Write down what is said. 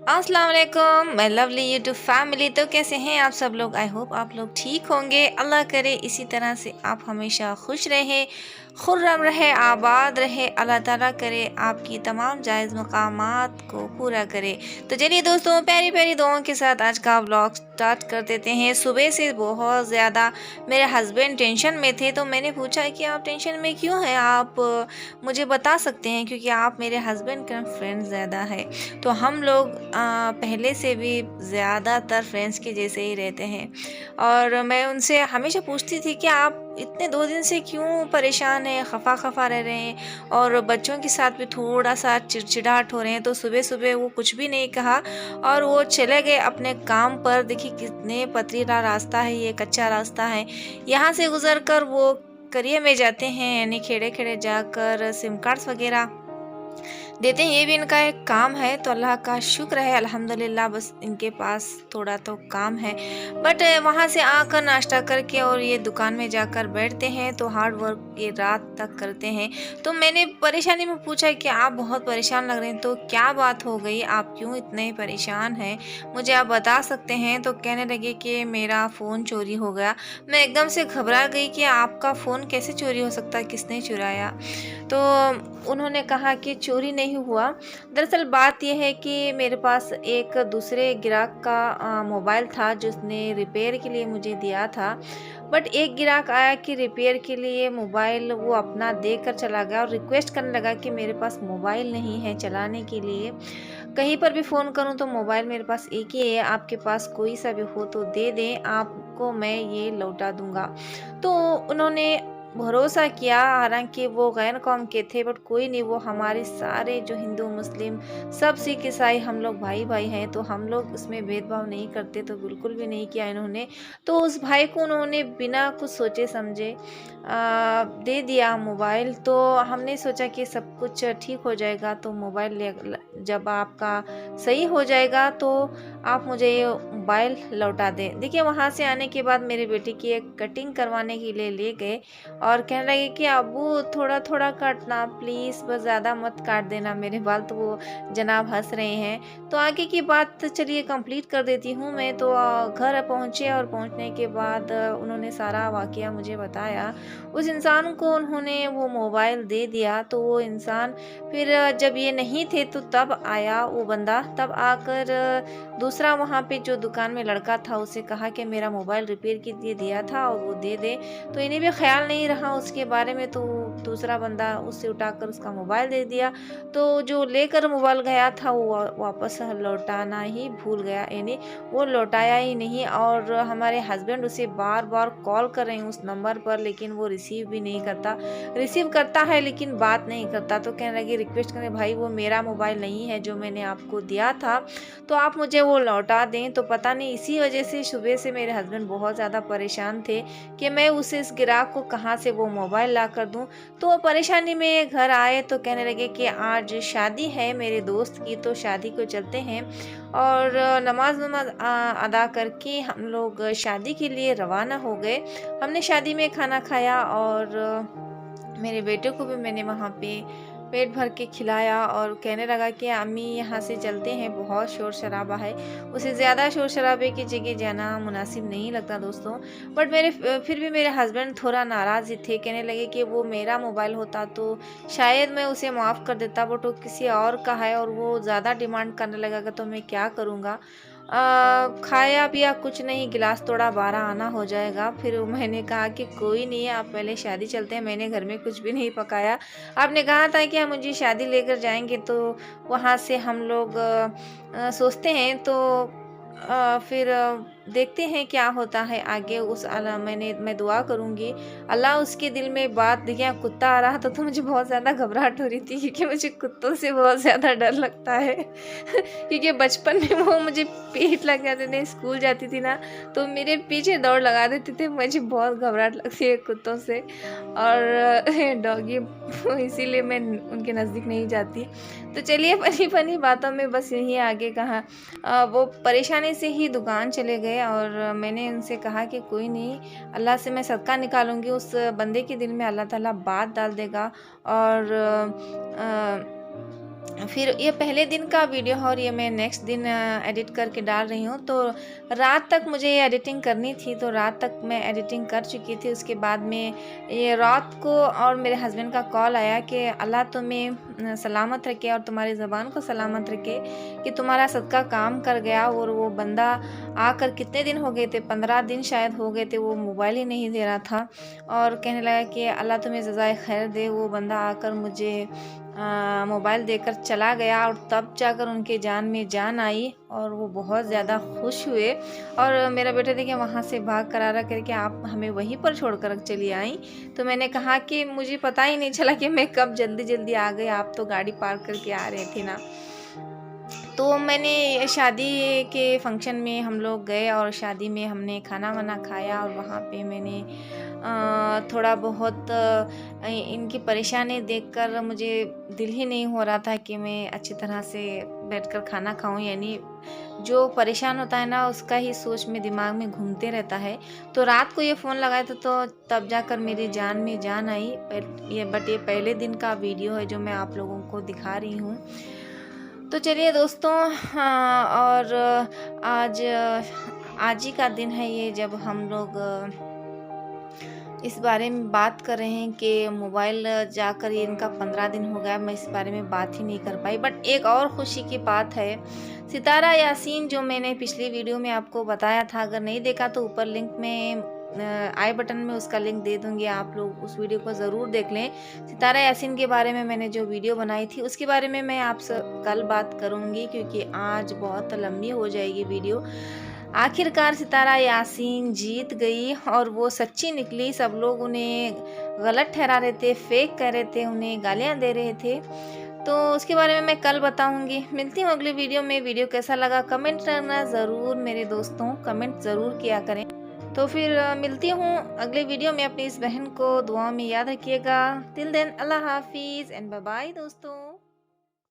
अस्सलाम वालेकुम my lovely YouTube family. तो कैसे हैं आप सब लोग? आई होप आप लोग ठीक होंगे। अल्लाह करे इसी तरह से आप हमेशा खुश रहे, खुर्रम रहे, आबाद रहे। अल्लाह ताला करे आपकी तमाम जायज़ मकामात को पूरा करे। तो चलिए दोस्तों, प्यारी प्यारी दुआओं के साथ आज का व्लॉग स्टार्ट कर देते हैं। सुबह से बहुत ज़्यादा मेरे हस्बैंड टेंशन में थे, तो मैंने पूछा कि आप टेंशन में क्यों हैं? आप मुझे बता सकते हैं, क्योंकि आप मेरे हस्बैंड का फ्रेंड ज़्यादा है। तो हम लोग पहले से भी ज़्यादातर फ्रेंड्स के जैसे ही रहते हैं। और मैं उनसे हमेशा पूछती थी कि आप इतने 2 दिन से क्यों परेशान हैं, खफा खफा रह रहे हैं और बच्चों के साथ भी थोड़ा सा चिड़चिड़ाहट हो रहे हैं। तो सुबह सुबह वो कुछ भी नहीं कहा और वो चले गए अपने काम पर। देखिए कितने पथरीला रास्ता है, ये कच्चा रास्ता है। यहाँ से गुजर कर वो करिए में जाते हैं, यानी खेड़े खेड़े जाकर सिम कार्ड्स वगैरह देते हैं। ये भी इनका एक काम है, तो अल्लाह का शुक्र है अल्हम्दुलिल्लाह। बस इनके पास थोड़ा तो काम है। बट वहाँ से आकर नाश्ता करके और ये दुकान में जाकर बैठते हैं, तो हार्ड वर्क ये रात तक करते हैं। तो मैंने परेशानी में पूछा कि आप बहुत परेशान लग रहे हैं, तो क्या बात हो गई, आप क्यों इतने परेशान हैं, मुझे आप बता सकते हैं? तो कहने लगे कि मेरा फ़ोन चोरी हो गया। मैं एकदम से घबरा गई कि आपका फ़ोन कैसे चोरी हो सकता है, किसने चुराया? तो उन्होंने कहा कि चोरी नहीं हुआ। दरअसल बात यह है कि मेरे पास एक दूसरे ग्राहक का मोबाइल था जो उसने रिपेयर के लिए मुझे दिया था। बट एक ग्राहक आया कि रिपेयर के लिए मोबाइल वो अपना देकर चला गया और रिक्वेस्ट करने लगा कि मेरे पास मोबाइल नहीं है चलाने के लिए। कहीं पर भी फ़ोन करूं तो मोबाइल मेरे पास एक ही है, आपके पास कोई सा भी हो तो दे दें, आपको मैं ये लौटा दूंगा। तो उन्होंने भरोसा किया, हालांकि वो गैर कौम के थे, बट कोई नहीं, वो हमारे सारे जो हिंदू मुस्लिम सब सिख ईसाई हम लोग भाई भाई हैं, तो हम लोग इसमें भेदभाव नहीं करते। तो बिल्कुल भी नहीं किया इन्होंने। तो उस भाई को उन्होंने बिना कुछ सोचे समझे दे दिया मोबाइल। तो हमने सोचा कि सब कुछ ठीक हो जाएगा, तो मोबाइल जब आपका सही हो जाएगा तो आप मुझे ये मोबाइल लौटा दें। देखिए वहाँ से आने के बाद मेरे बेटे की एक कटिंग करवाने के लिए ले गए और कहने लगे कि अब्बू थोड़ा थोड़ा काटना प्लीज़, बस ज़्यादा मत काट देना मेरे बाल। तो वो जनाब हंस रहे हैं। तो आगे की बात चलिए कंप्लीट कर देती हूँ मैं। तो घर पहुँचे और पहुँचने के बाद उन्होंने सारा वाकया मुझे बताया। उस इंसान को उन्होंने वो मोबाइल दे दिया। तो वो इंसान फिर जब ये नहीं थे तो तब आया वो बंदा। तब आकर दूसरा वहाँ पे जो दुकान में लड़का था उसे कहा कि मेरा मोबाइल रिपेयर के लिए दिया था और वो दे दे। तो इन्हें भी ख्याल नहीं रहा उसके बारे में, तो दूसरा बंदा उससे उठाकर उसका मोबाइल दे दिया। तो जो लेकर मोबाइल गया था वो वापस लौटाना ही भूल गया, यानी वो लौटाया ही नहीं। और हमारे हस्बैंड उसे बार बार कॉल कर रहे हैं उस नंबर पर, लेकिन वो रिसीव भी नहीं करता। रिसीव करता है लेकिन बात नहीं करता। तो कहने लगे, रिक्वेस्ट करें, भाई वो मेरा मोबाइल नहीं है जो मैंने आपको दिया था, तो आप मुझे वो लौटा दें। तो पता नहीं इसी वजह से सुबह से मेरे हस्बैंड बहुत ज़्यादा परेशान थे कि मैं उसे इस ग्राहक को कहाँ से वो मोबाइल ला कर दूँ। तो वो परेशानी में घर आए तो कहने लगे कि आज शादी है मेरे दोस्त की, तो शादी को चलते हैं। और नमाज नमाज अदा करके हम लोग शादी के लिए रवाना हो गए। हमने शादी में खाना खाया और मेरे बेटे को भी मैंने वहाँ पे पेट भर के खिलाया और कहने लगा कि अम्मी यहाँ से चलते हैं, बहुत शोर शराबा है। उसे ज़्यादा शोर शराबे की जगह जाना मुनासिब नहीं लगता दोस्तों। बट फिर भी मेरे हस्बैंड थोड़ा नाराज़ ही थे। कहने लगे कि वो मेरा मोबाइल होता तो शायद मैं उसे माफ़ कर देता, बट वो किसी और का है और वो ज़्यादा डिमांड करने लगेगा तो मैं क्या करूँगा। खाया पिया कुछ नहीं, गिलास तोड़ा 12 आना हो जाएगा। फिर मैंने कहा कि कोई नहीं है, आप पहले शादी चलते हैं, मैंने घर में कुछ भी नहीं पकाया। आपने कहा था कि आप मुझे शादी लेकर जाएंगे, तो वहाँ से हम लोग सोचते हैं। तो फिर देखते हैं क्या होता है आगे। उस मैं दुआ करूँगी अल्लाह उसके दिल में बात। देखिए कुत्ता आ रहा था तो मुझे बहुत ज़्यादा घबराहट हो रही थी, क्योंकि मुझे कुत्तों से बहुत ज़्यादा डर लगता है क्योंकि बचपन में वो मुझे पीठ लग जाते थे, स्कूल जाती थी ना तो मेरे पीछे दौड़ लगा देते थे। मुझे बहुत घबराहट लगती है कुत्तों से और डॉगी इसीलिए मैं उनके नज़दीक नहीं जाती। तो चलिए फनी फनी बातों में बस यही आगे कहा। वो परेशानी से ही दुकान चले गए और मैंने उनसे कहा कि कोई नहीं, अल्लाह से मैं सदका निकालूंगी, उस बंदे के दिल में अल्लाह ताला बात डाल देगा और फिर ये पहले दिन का वीडियो है और ये मैं नेक्स्ट दिन एडिट करके डाल रही हूँ। तो रात तक मुझे ये एडिटिंग करनी थी, तो रात तक मैं एडिटिंग कर चुकी थी। उसके बाद में ये रात को और मेरे हस्बैंड का कॉल आया कि अल्लाह तुम्हें सलामत रखे और तुम्हारी ज़बान को सलामत रखे कि तुम्हारा सदका काम कर गया। और वो बंदा आकर कितने दिन हो गए थे, 15 दिन शायद हो गए थे, वो मोबाइल ही नहीं दे रहा था और कहने लगा कि अल्लाह तुम्हें जज़ाए खैर दे। वो बंदा आकर मुझे मोबाइल देकर चला गया और तब जाकर उनके जान में जान आई और वो बहुत ज़्यादा खुश हुए। और मेरा बेटा देखिए वहाँ से भाग कर आ रहा करके आप हमें वहीं पर छोड़कर चली आई। तो मैंने कहा कि मुझे पता ही नहीं चला कि मैं कब जल्दी जल्दी आ गई, आप तो गाड़ी पार्क करके आ रहे थे ना। तो मैंने शादी के फंक्शन में हम लोग गए और शादी में हमने खाना वाना खाया और वहाँ पे मैंने थोड़ा बहुत इनकी परेशानी देखकर मुझे दिल ही नहीं हो रहा था कि मैं अच्छी तरह से बैठकर खाना खाऊं। यानी जो परेशान होता है ना उसका ही सोच में दिमाग में घूमते रहता है। तो रात को ये फ़ोन लगाया था तो तब जाकर मेरी जान में जान आई। बट ये पहले दिन का वीडियो है जो मैं आप लोगों को दिखा रही हूँ। तो चलिए दोस्तों, हाँ, और आज ही का दिन है ये जब हम लोग इस बारे में बात कर रहे हैं कि मोबाइल जाकर ये इनका 15 दिन हो गया, मैं इस बारे में बात ही नहीं कर पाई। बट एक और खुशी की बात है, सितारा यासीन जो मैंने पिछली वीडियो में आपको बताया था, अगर नहीं देखा तो ऊपर लिंक में आई बटन में उसका लिंक दे दूंगी, आप लोग उस वीडियो को ज़रूर देख लें। सितारा यासीन के बारे में मैंने जो वीडियो बनाई थी उसके बारे में मैं आपसे कल बात करूंगी, क्योंकि आज बहुत लंबी हो जाएगी वीडियो। आखिरकार सितारा यासीन जीत गई और वो सच्ची निकली। सब लोग उन्हें गलत ठहरा रहे थे, फेक कह रहे थे, उन्हें गालियां दे रहे थे। तो उसके बारे में मैं कल बताऊंगी। मिलती हूँ अगली वीडियो में। वीडियो कैसा लगा कमेंट करना ज़रूर मेरे दोस्तों, कमेंट ज़रूर किया करें। तो फिर मिलती हूँ अगले वीडियो में। अपनी इस बहन को दुआ में याद रखिएगा। टिल देन अल्लाह हाफिज़ एंड बाय बाय दोस्तों।